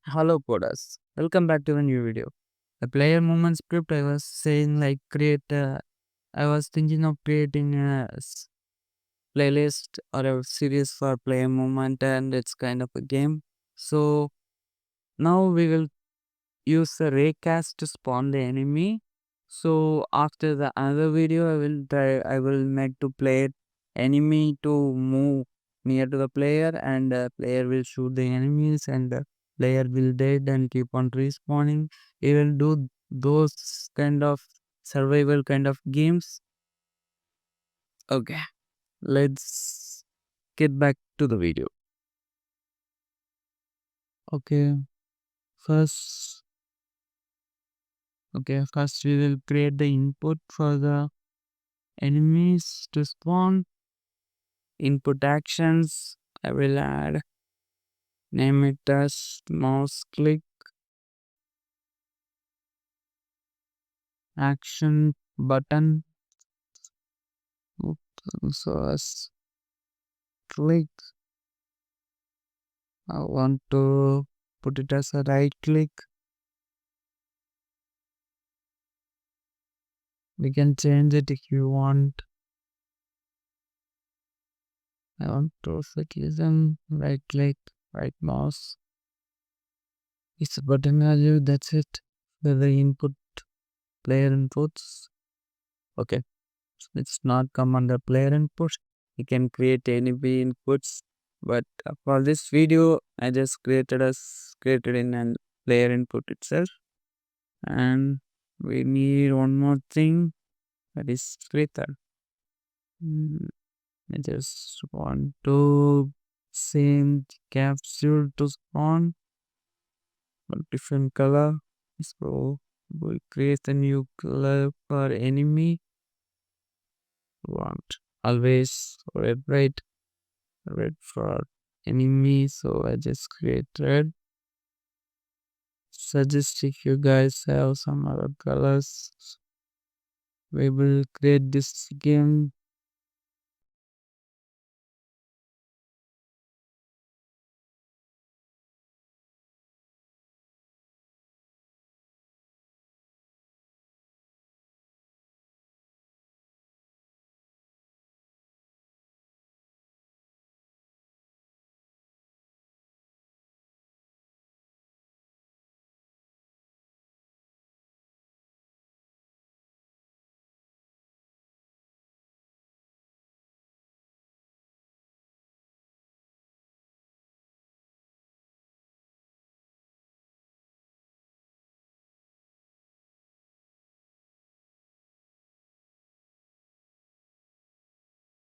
Hello coders, welcome back to a new video. The player movement script I was saying I was thinking of creating a playlist or a series for player movement and it's kind of a game. So now we will use the Raycast to spawn the enemy. So after the other video I will make to play enemy to move near to the player and the player will shoot the enemies and the player will dead and keep on respawning. We will do those kind of survival kind of games. Okay, let's get back to the video. Okay, first first we will create the input for the enemies to spawn. Input actions, I will add, name it as mouse click action button. So as click, I want to put it as a right click. We can change it if you want. I want to click right click, right mouse. It's a button value, that's it. For the input player inputs. Okay, so it's not come under player input. You can create any B inputs, but for this video, I just created in a player input itself, and we need one more thing, that is filter. I just want to same capsule to spawn, but different color. So we'll create a new color for enemy. Want always red for enemy, so I just create red. Suggest if you guys have some other colors, we will create this game.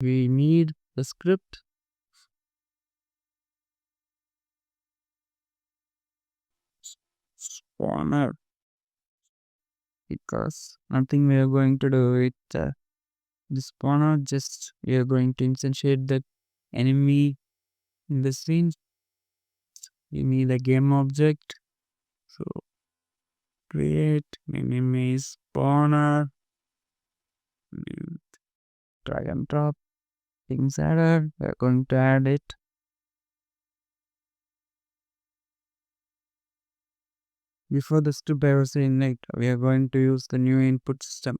We need the script. Spawner, because nothing we are going to do with the spawner, just we are going to instantiate the enemy in the scene. You need a game object, so create enemy spawner, drag and drop things added. We are going to add it. Before the script I was saying, like, we are going to use the new input system.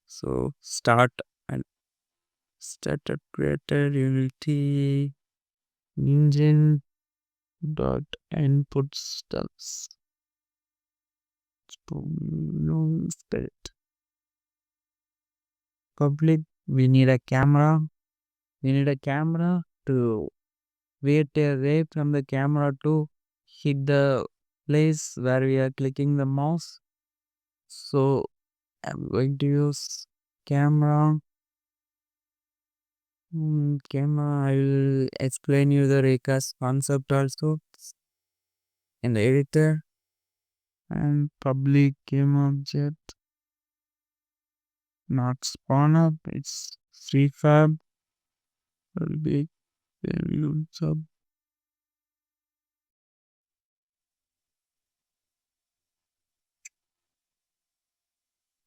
So start and startup created unity engine dot input stubs. State public. We need a camera. We need a camera to wait a ray from the camera to hit the place where we are clicking the mouse. So I'm going to use camera. Camera, I will explain you the Raycast concept also in the editor. And public game object, not spawn up, it's prefab. Will be value sub.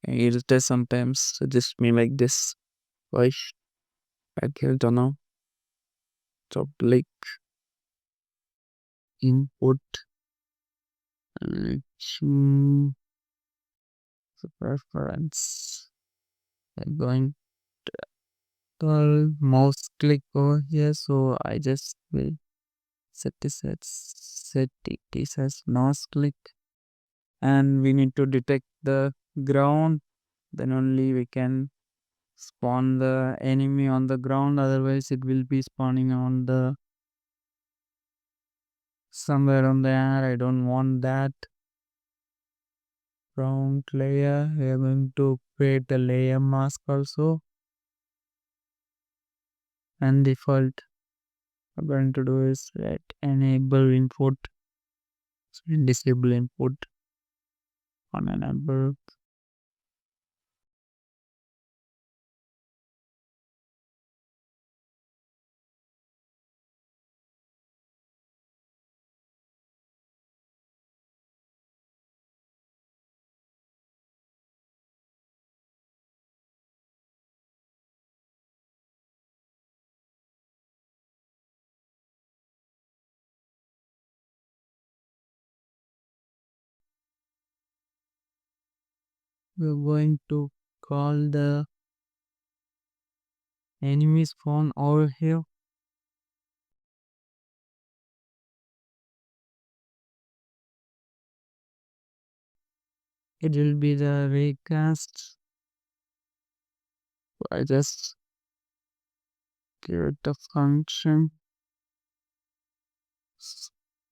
Editor sometimes suggest me like this. Why? I don't know. Public input choose the preference. I'm going to mouse click over here, so I just will set it as mouse click, and we need to detect the ground. Then only we can spawn the enemy on the ground. Otherwise, it will be spawning on the somewhere on the air. I don't want that. Ground layer. We are going to create a layer mask also, and default I'm going to do is let enable input, disable input on enable. We're going to call the enemy spawn over here. It will be the Raycast. I just create a function.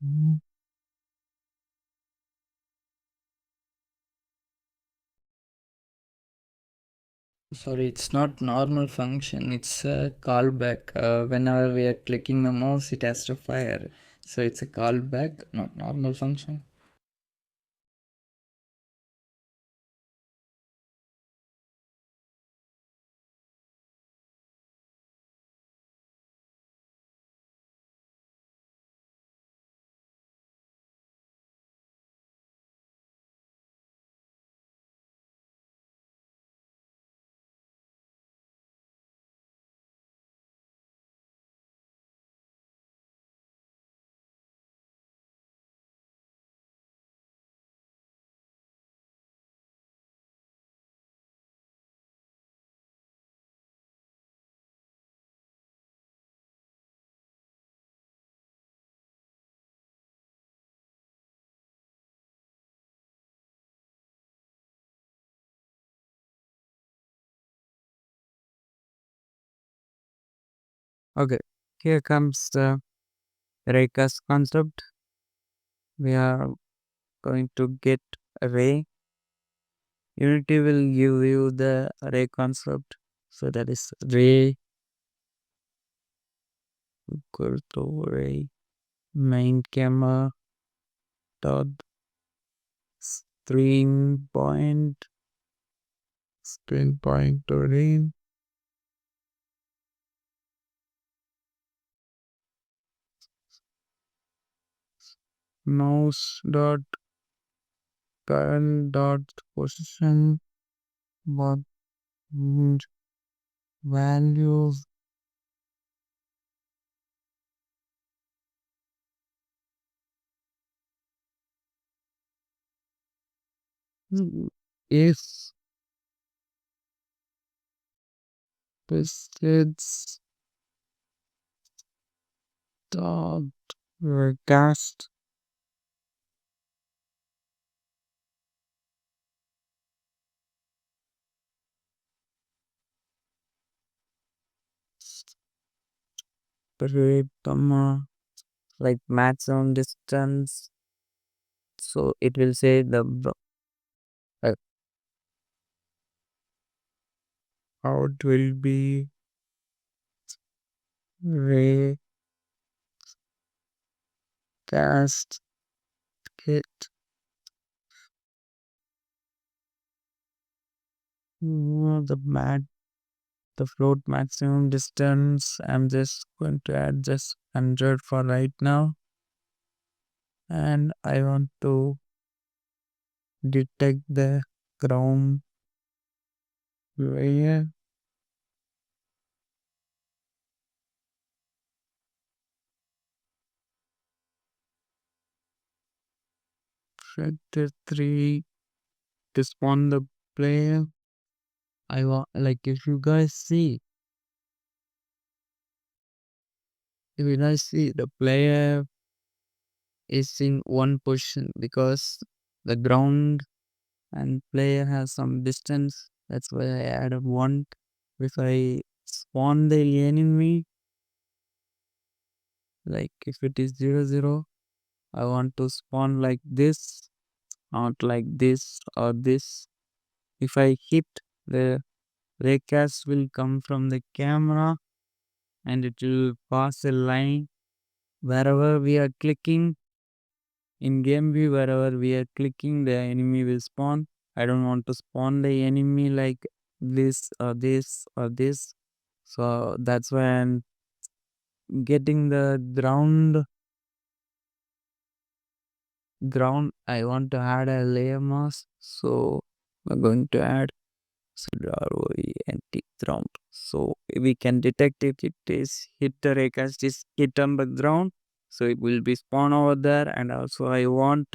Mm, Sorry, it's not normal function, it's a callback. Whenever we are clicking the mouse, it has to fire. So it's a callback, not normal function. Okay, here comes the Raycast concept. We are going to get array. Unity will give you the array concept. So that is array equal to array main camera dot string point array mouse dot current dot position what values if visits dot recast break comma like maximum distance, so it will say the uh, out will be Raycast kit. The float maximum distance. I'm just going to add just 100 for right now, and I want to detect the ground layer. sector 3 to spawn the player. I want, like, if you guys see, the player is in one position because the ground and player has some distance. That's why I added one. If I spawn the enemy, like if it is 0 0, I want to spawn like this, not like this or this. If I hit, the raycast will come from the camera and it will pass a line wherever we are clicking. In game view, wherever we are clicking, the enemy will spawn. I don't want to spawn the enemy like this or this or this. So that's why I'm getting the ground. I want to add a layer mask. So we're going to add ground. So we can detect if it is hit the raycast is hit on the ground. So it will be spawn over there. And also I want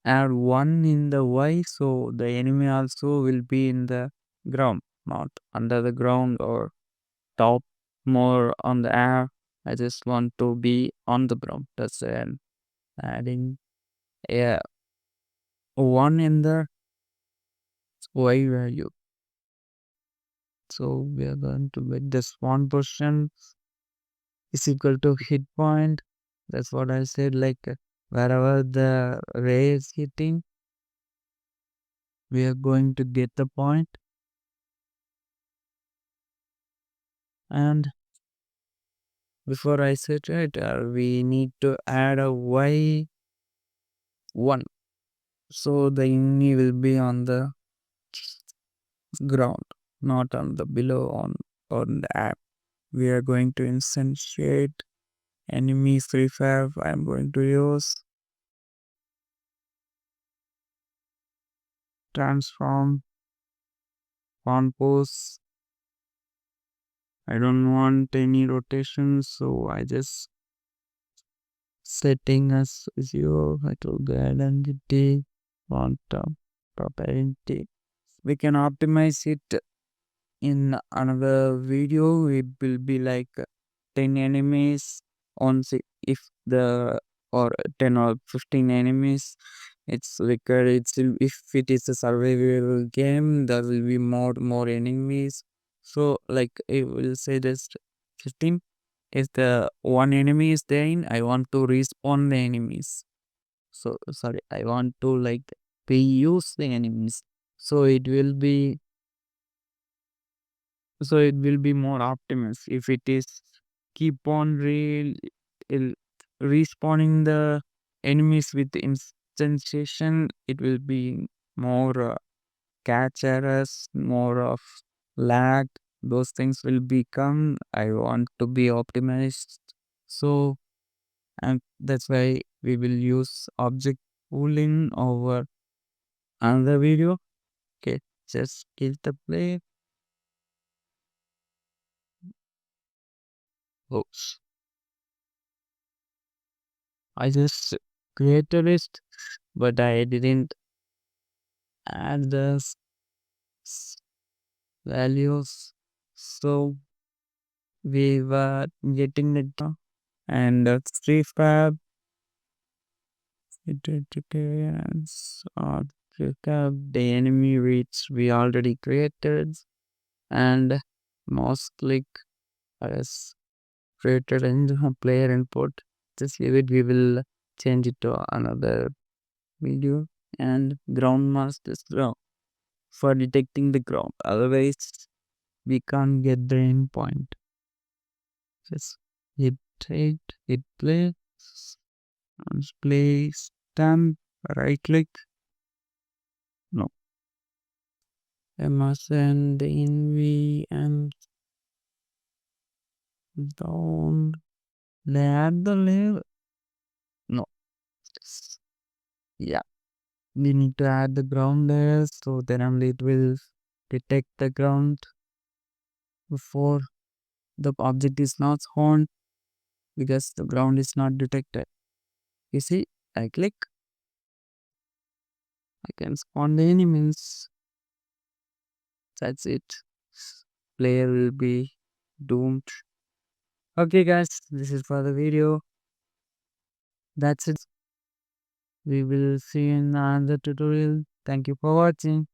add one in the Y, so the enemy also will be in the ground, not under the ground or top more on the air. I just want to be on the ground. That's why I'm adding a one in the Y value. So we are going to make this one position is equal to hit point. That's what I said, like wherever the ray is hitting, we are going to get the point. And before I set it, we need to add a y1. So the enemy will be on the ground, not on the below on the app. We are going to instantiate enemy free fire. I'm going to use transform on pose. I don't want any rotation, so I just setting as 0. I told the identity, font top identity. We can optimize it in another video. It will be like 10 enemies on if the or 10 or 15 enemies. It's required. If it is a survival game, there will be more enemies. So like it will say just 15. If the one enemy is there, I want to respawn the enemies. So sorry, I want to like reuse the enemies. So it will be more optimal if it is keep on respawning the enemies with instantiation. It will be more catch errors, more of lag. Those things will become. I want to be optimized. So and that's why we will use object pooling over another video. Okay, just kill the play. Oops. I just created a list, but I didn't add the values. So we were getting the and three fab or the enemy which we already created and mouse click as created in the player input. Just leave it. We will change it to another video and ground mask is ground for detecting the ground. Otherwise, we can't get the endpoint. Just hit play, play stamp, right click. No. Emerson, the NV and down. Add the layer. No. Yeah. We need to add the ground layer so then only it will detect the ground before the object is not spawned because the ground is not detected. You see, I click I can spawn the enemies. That's it. Player will be doomed. Okay, guys, this is for the video. That's it. We will see you in another tutorial. Thank you for watching.